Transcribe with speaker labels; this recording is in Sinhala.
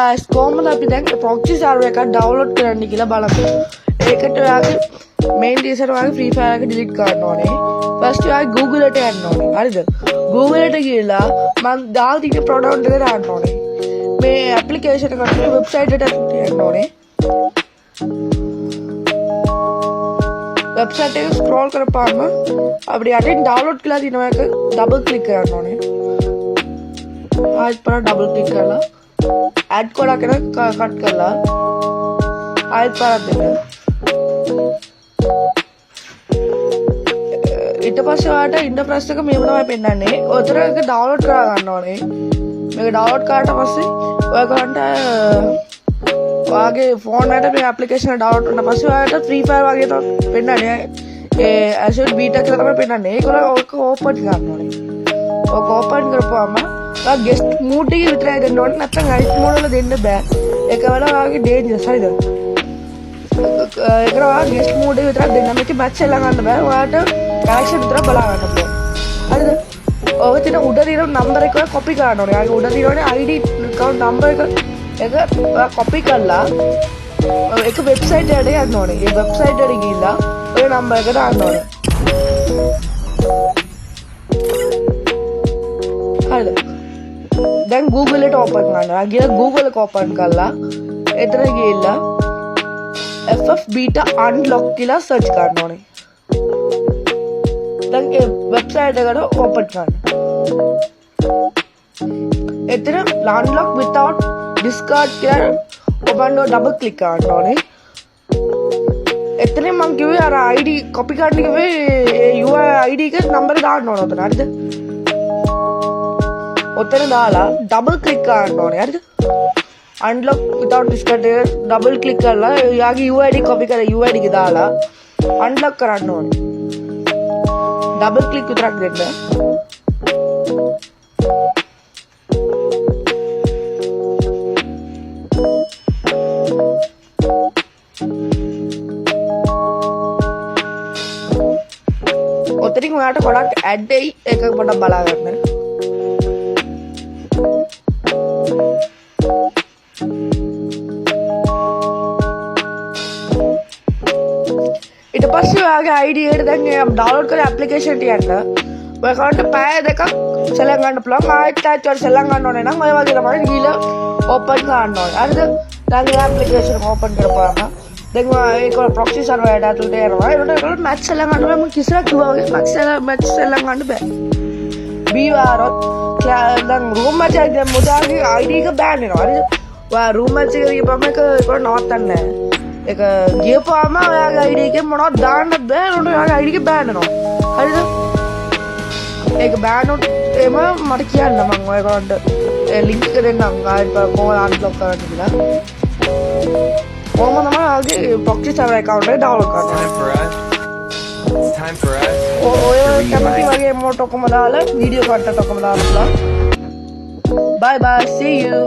Speaker 1: guys කොහොමද අපි දැන් proxy server එකක් download කරන්න කියලා බලමු. ඒකට ඔයාගේ main user ඔයාගේ free fire එක delete කරන්න ඕනේ. first ඔයාගේ Google එකට යන්න ඕනේ. හරිද? Google එකට ගිහලා මම දාලා තියෙන product එක දාන්න ඕනේ. මේ application එකට website එකට යන්න ඕනේ. website එක scroll කරපාම අපිට යටින් download කියලා තියෙනවා එක double click කරන්න ඕනේ. ආයෙත් පාර double click කරලා add कोड आके ना कट कर ला आयत पर देना इट पास आटा इंटरप्रेस का మేము నమ పెన్ననే ఒతరకి డౌన్లోడ్ కరగన్నోనే మీకు డౌన్లోడ్ కాట పస్సి ఒకంట వాగే ఫోన్ అంటే మీ అప్లికేషన్ డౌన్లోడ్ ఉన్న పస్సి ఆట ఫ్రీ ఫైర్ వాగే తో పెన్ననే ఏ అసలు బీటా కి తమ పెన్ననే ඒක ఓపెన్ කරනෝනේ ඔක ඕපන් කරපුවාම गेस्ट मूड की वितरण करना होता है ना गाइड मोड वाला देने बैग एक वाला आगे डेंजर साइड एक वाला गेस्ट मूड की वितरण देना में कि मैच चला करना बैग वहाँ तो कनेक्शन वितरण बला करना बैग अरे और तेरा उधर ही नंबर एक कॉपी करना होगा आगे उधर ही आईडी अकाउंट नंबर एक कॉपी कर ला एक वेबसाइट ऐड करना होगा ये वेबसाइट ऐड कीला और नंबर एक डालना होगा अरे දැන් Google එකට ඕපන් කරනවා. ගිහලා Google එක ඕපන් කරලා එතන ගිහලා FF beta unlock කියලා සර්ච් කරන්න ඕනේ. දැන් ඒ වෙබ්සයිට් එකට ඕපන් කරන්න. එතන unlock without discard කියලා ඕපන් එක ඩබල් ක්ලික් කරන්න ඕනේ. එතන මම කිව්වේ අර ID copy කරන්න කිව්වේ UI ID එක නම්බර් දාන්න ඕන උතන. හරිද? उतने डाला डबल क्लिक करना है यार अनलॉक विदाउट डिस्कट डबल क्लिक कर ला यागी यूआईडी कॉपी करे यूआईडी की डाला अनलॉक करना है डबल क्लिक उतरा देना उतनी को यार प्रोडक्ट ऐड दे एक बड़ा बड़ा करना है ඊට පස්සේ ඔයාගේ ID එකට දැන් ඩවුන්ලෝඩ් කරලා ඇප්ලිකේෂන් එක යන්න ඔය කවුන්ට් පැය දෙකක් සෙලන් ගන්න පුළුවන් ආයෙත් තාච්චර සෙලන් ගන්න ඕනේ නම් ඔය වගේ තමයි ගිහලා ඕපන් කරන්න ඕනේ හරිද දැන් මේ ඇප්ලිකේෂන් එක ඕපන් කරපුවාම දැන් ඒක ප්‍රොක්සි සර්වර් එකට ඇතුළට යනවා ඒකට මැච් සෙලන් ගන්න ඕනේ මම කිසිලා කිව්වා වගේ මැච් සෙලන් ගන්න බෑ බීවාරොත් දැන් රූම් මැච් එක දැන් මොදාගේ ID එක බෑන් වෙනවා හරිද ඔයා රූම් මැච් එක ගියපම ඒක නවත්තන්නේ නැහැ एक ගියපාම ඔයාගේ ID එකේ මොනවද දාන්න බෑ නෝන ඔයාගේ ID එක බෑන් වෙනවා හරිද ඒක බෑන් වුත් එම මට කියන්න මම ඔයගොල්ලන්ට ලින්ක් එක දෙන්නම් ආයෙත් කොහොමද අන්ලොක් කරන්න කියලා කොහොමද තමයි ඔයාගේ proxy server account එක ඩවුන්ලෝඩ් කරන්න time for us ඔය කැමති වගේ මොට් ඔක්කොම දාලා වීඩියෝ කන්ටෙන්ට් ඔක්කොම දාලා bye bye see you